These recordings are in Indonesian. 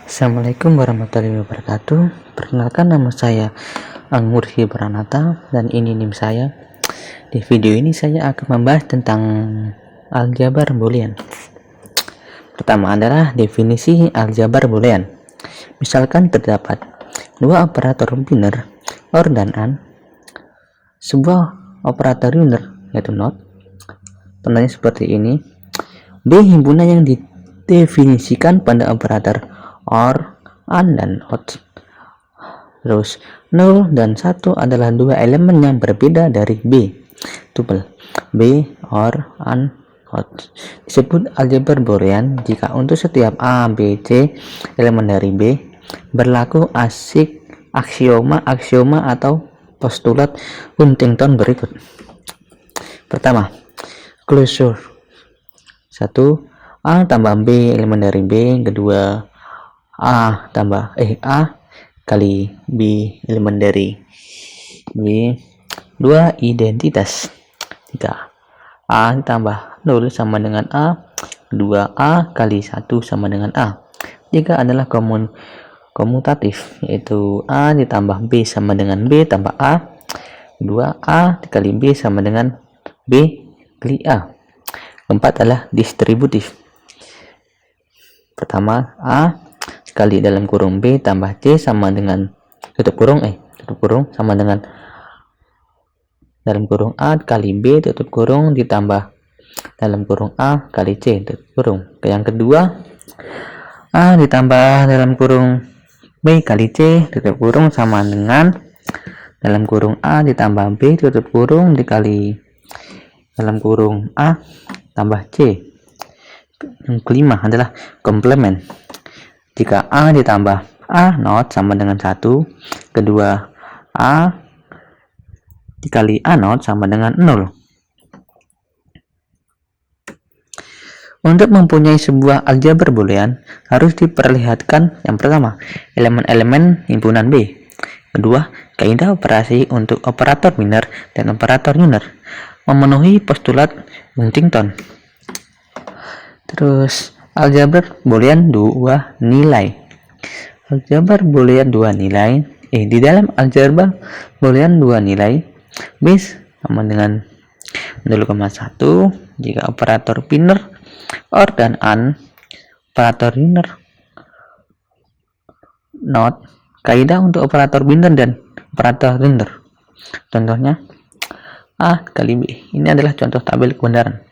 Assalamualaikum warahmatullahi wabarakatuh. Perkenalkan, nama saya Angurhi Pranata dan ini NIM saya. Di video ini saya akan membahas tentang aljabar boolean. Pertama adalah definisi aljabar boolean. Misalkan terdapat dua operator biner, OR dan AND, sebuah operator unner yaitu NOT. Tandanya seperti ini. B himpunan yang didefinisikan pada operator OR, AND, dan OR. Terus 0 dan 1 adalah dua elemen yang berbeda dari B. Tupel B, OR, AND, OR. Disebut aljabar boolean jika untuk setiap A, B, C elemen dari B berlaku aksioma atau postulat Huntington berikut. Pertama, closure. 1. A tambah B elemen dari B. Kedua, A kali B elemen dari B. 2. Identitas. 3. A tambah 0 sama dengan A. 2A kali 1 sama dengan A. 3 adalah komutatif, yaitu A ditambah B sama dengan B tambah A. 2A kali B sama dengan B kali A. 4 adalah distributif. Pertama, A kali dalam kurung B tambah C sama dengan tutup kurung sama dengan dalam kurung A kali B tutup kurung ditambah dalam kurung A kali C tutup kurung. Yang kedua, A ditambah dalam kurung B kali C tutup kurung sama dengan dalam kurung A ditambah B tutup kurung dikali dalam kurung A tambah C. Yang kelima adalah komplement. Jika A ditambah A not sama dengan 1, kedua A dikali A not sama dengan 0. Untuk mempunyai sebuah aljabar boolean harus diperlihatkan yang pertama, elemen-elemen himpunan B. Kedua, kaidah operasi untuk operator biner dan operator unner memenuhi postulat Huntington. Terus aljabar boolean dua nilai. Aljabar boolean dua nilai. Di dalam aljabar boolean dua nilai, B sama dengan 0,1 jika operator biner, OR dan AND, operator unner, NOT, kaidah untuk operator biner dan operator unner. Contohnya A kali B. Ini adalah contoh tabel kebenaran.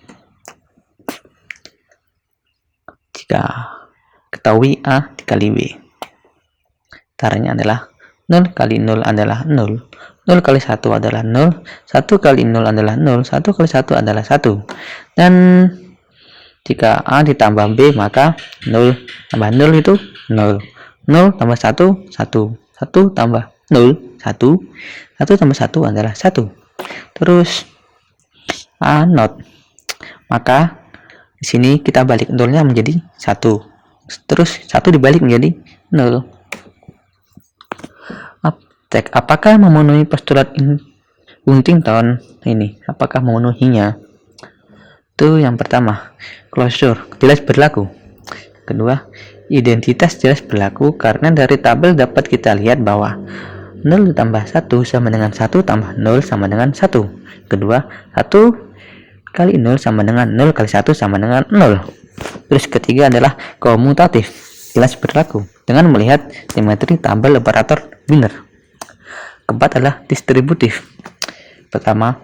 Jika ketahui A dikali B, caranya adalah 0 kali 0 adalah 0, 0 kali 1 adalah 0, 1 kali 0 adalah 0, 1 kali 1 adalah 1. Dan jika A ditambah B, maka 0 tambah 0 itu 0, 0 tambah 1, 1, 1 tambah 0, 1, 1 tambah 1 adalah 1. Terus A not, maka di sini kita balik 0-nya menjadi 1. Terus 1 dibalik menjadi 0. Cek apakah memenuhi postulat Huntington ini. Apakah memenuhinya? Itu yang pertama, closure jelas berlaku. Kedua, identitas jelas berlaku karena dari tabel dapat kita lihat bahwa 0 ditambah 1 sama dengan 1 tambah 0 sama dengan 1. Kedua, 1 kali 0 sama dengan 0 kali 1 sama dengan 0. Terus ketiga adalah komutatif, jelas berlaku dengan melihat simetri tabel operator biner. Keempat adalah distributif. Pertama,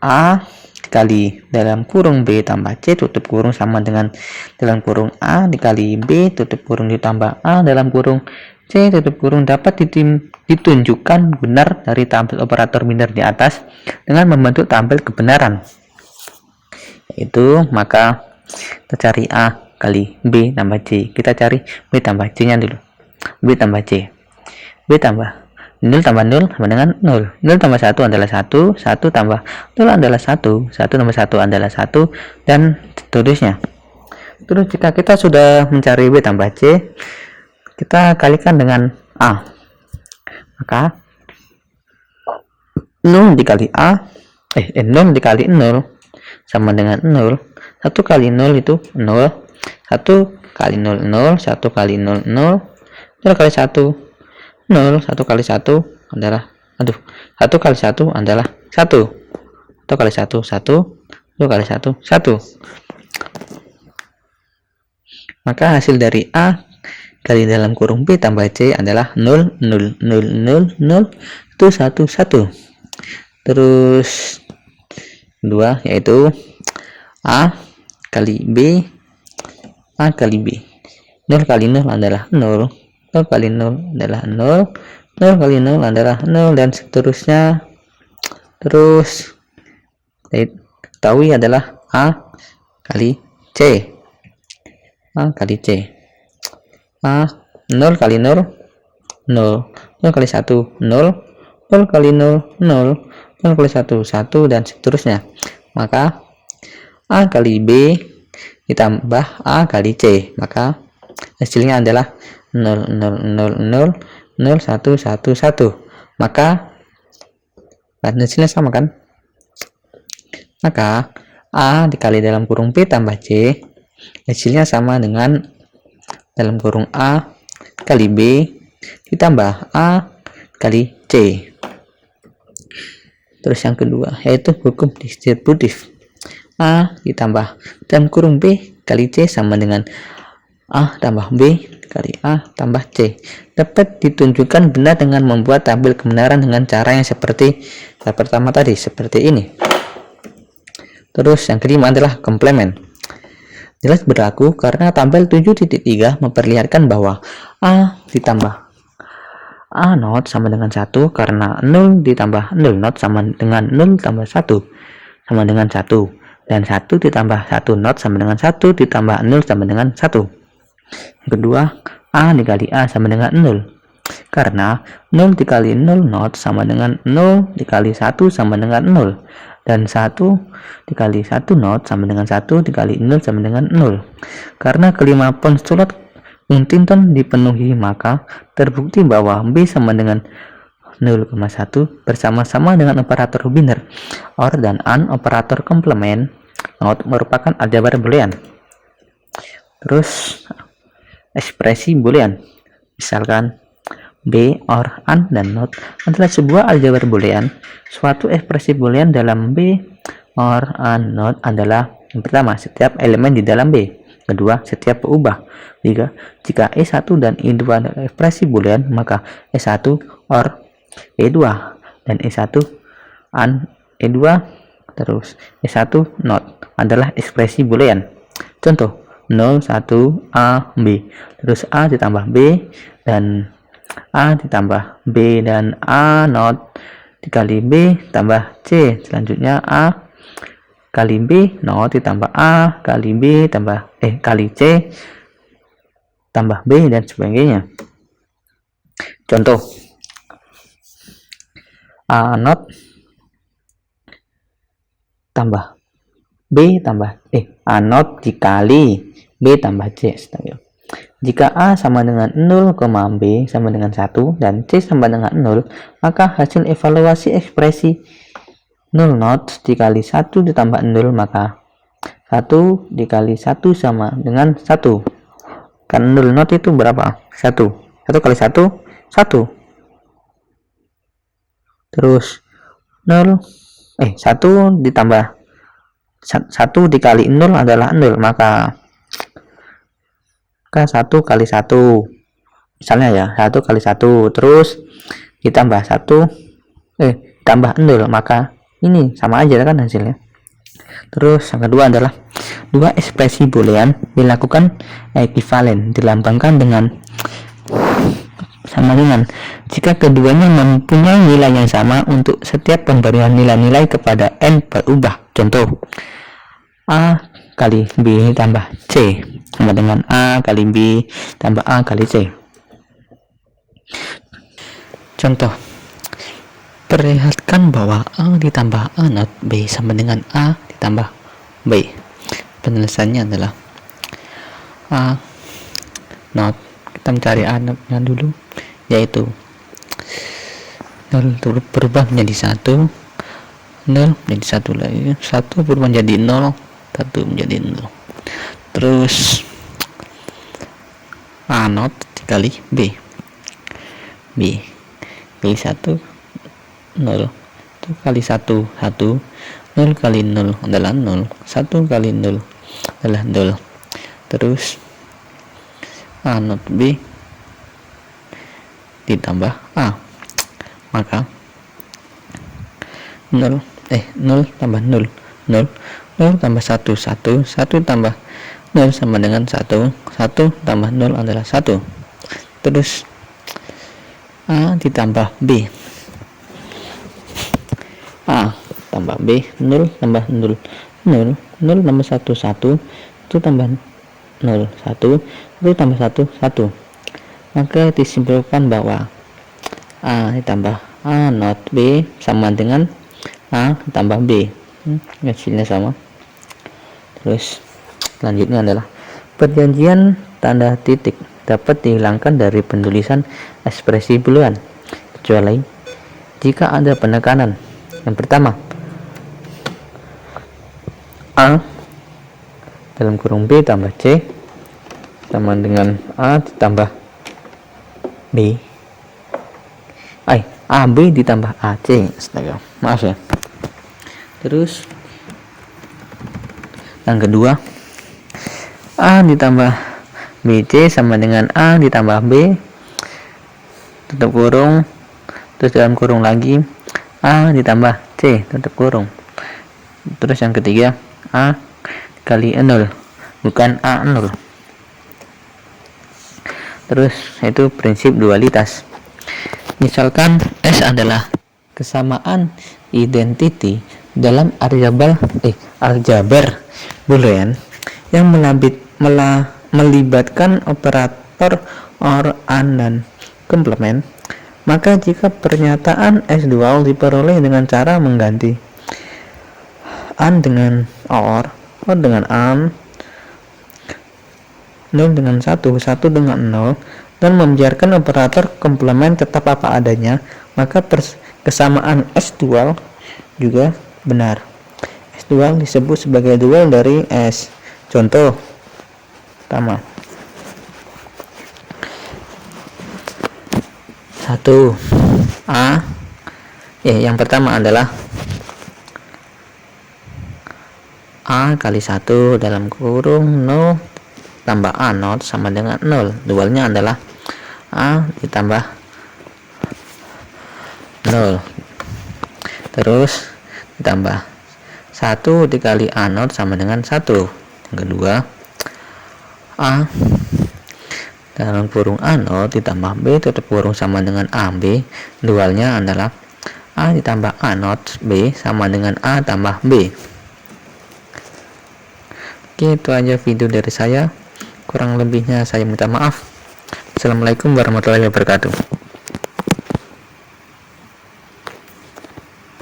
A dikali dalam kurung B tambah C tutup kurung sama dengan dalam kurung A dikali B tutup kurung ditambah A dalam kurung C tutup kurung dapat ditunjukkan benar dari tabel operator biner di atas dengan membentuk tabel kebenaran. Itu maka kita cari A kali B tambah C. Kita cari B tambah C nya dulu. B tambah C. B tambah 0 tambah 0 sama dengan 0. 0 tambah 1 adalah 1. 1 tambah 0 adalah 1. 1 tambah 1 adalah 1. Dan seterusnya. Terus jika kita sudah mencari B tambah C, kita kalikan dengan A. Maka 0 dikali A 0 dikali 0 sama dengan 0. 1 kali 0 itu 0. 1 kali 0, 0. 1 kali 0, 0. 0 kali 1 0, 1 kali 1 adalah 1 kali 1 adalah 1 kali 1 1 kali 1 1. Maka hasil dari A kali dalam kurung B tambah C adalah 0 0 0 0 0 itu 1 1. Terus kedua yaitu A kali B 0 kali 0 adalah 0 kali 0 adalah 0 kali 0 adalah 0 dan seterusnya. Terus ketahui adalah A kali C 0 kali 0 kali 0 kali 1 0 kali 0 kali 1 1 dan seterusnya. Maka A kali B ditambah A kali C, maka hasilnya adalah 0 0 0 0 0 1 1 1. Maka hasilnya sama kan? Maka A dikali dalam kurung B tambah C hasilnya sama dengan dalam kurung A kali B ditambah A kali C. Terus yang kedua yaitu hukum distributif. A ditambah dalam kurung B kali C sama dengan A tambah B kali A tambah C. Dapat ditunjukkan benar dengan membuat tabel kebenaran dengan cara yang seperti yang pertama tadi, seperti ini. Terus yang kelima adalah komplement. Jelas berlaku karena tabel 7.3 memperlihatkan bahwa A ditambah A not sama dengan 1 karena 0 ditambah 0 not sama dengan 0 tambah 1 sama dengan 1, dan 1 ditambah 1 not sama dengan 1 ditambah 0 sama dengan 1. Yang kedua, A dikali A sama dengan 0 karena 0 dikali 0 not sama dengan 0 dikali 1 sama dengan 0, dan 1 dikali 1 not sama dengan 1 dikali 0 sama dengan 0. Karena kelima postulat Huntington dipenuhi, maka terbukti bahwa B sama dengan 0,1 bersama-sama dengan operator binary OR dan AND operator komplement not merupakan aljabar boolean. Terus ekspresi boolean, misalkan B, OR, AND, dan NOT adalah sebuah aljabar boolean. Suatu ekspresi boolean dalam B, OR, AND, NOT adalah yang pertama, setiap elemen di dalam B. Kedua, setiap berubah. Tiga, jika E1 dan E2 adalah ekspresi boolean, maka E1 OR E2 dan E1 AND E2 terus E1 NOT adalah ekspresi boolean. Contoh 0 1 A B, terus A ditambah B dan A ditambah B dan A not dikali B tambah C. Selanjutnya A kali B not ditambah A kali B tambah kali C tambah B dan sebagainya. Contoh A not tambah B tambah A not dikali B tambah C. Jika A sama dengan 0, B sama dengan 1 dan C sama dengan 0, maka hasil evaluasi ekspresi 0 not dikali 1 ditambah 0, maka 1 dikali 1 sama dengan 1. Kan 0 not itu berapa? 1. 1 kali 1, 1. Terus 0, 1 ditambah 1 dikali 0 adalah 0, maka 1 kali 1 misalnya ya, 1 kali 1 terus ditambah 1 tambah 0, maka ini sama aja kan hasilnya. Terus yang kedua adalah dua ekspresi boolean dilakukan ekuivalen, dilambangkan dengan sama dengan jika keduanya mempunyai nilai yang sama untuk setiap pemberian nilai-nilai kepada n berubah. Contoh A kali B tambah C sama dengan A kali B tambah A kali C. Contoh, perlihatkan bahwa A ditambah A not B sama dengan A ditambah B. Penyelesaiannya adalah A not, kita mencari A not-nya dulu, yaitu 0 berubah menjadi 1, 0 menjadi 1 lagi, 1 berubah menjadi 0, 1 menjadi 0. Terus A not dikali B, B. B1 0. 1 kali 1 1. 0 kali 0 adalah 0. 1 kali 0 adalah 0. Terus A not B ditambah A, maka 0 tambah 0 0 0 tambah 1 1 1 tambah 0 sama dengan 1 1 tambah 0 adalah 1. Terus A ditambah B, A tambah B, 0 tambah 0 0 0 tambah 1 1 1 tambah 0 1 1 tambah 1 1. Maka disimpulkan bahwa A ditambah A not B sama dengan A tambah B. Hasilnya sama. Terus selanjutnya adalah perjanjian tanda titik dapat dihilangkan dari penulisan ekspresi buluan kecuali jika ada penekanan. Yang pertama, A dalam kurung B tambah C sama dengan A ditambah B. AB ditambah AC. Astaga, maaf ya. Terus yang kedua, A ditambah BC sama dengan A ditambah B, tutup kurung, terus dalam kurung lagi A ditambah C, tutup kurung. Terus yang ketiga, A kali 0, bukan A0. Terus itu prinsip dualitas. Misalkan S adalah kesamaan identiti dalam aljabar boolean yang melibatkan operator OR, AND, dan komplement, maka jika pernyataan S dual diperoleh dengan cara mengganti AND dengan OR dengan AND, 0 dengan 1 dengan 0, dan membiarkan operator komplement tetap apa adanya, maka kesamaan S dual juga benar. S dual disebut sebagai dual dari S. Contoh pertama, 1 A, yang pertama adalah A kali 1 dalam kurung 0 tambah A not sama dengan 0. Dualnya adalah A ditambah 0. Terus ditambah 1 dikali A not sama dengan 1. Yang kedua, A dalam kurung A not ditambah B tutup kurung sama dengan AB. Dualnya adalah A ditambah A not B sama dengan A tambah B. Oke, itu aja video dari saya. Kurang lebihnya saya minta maaf. Assalamualaikum warahmatullahi wabarakatuh.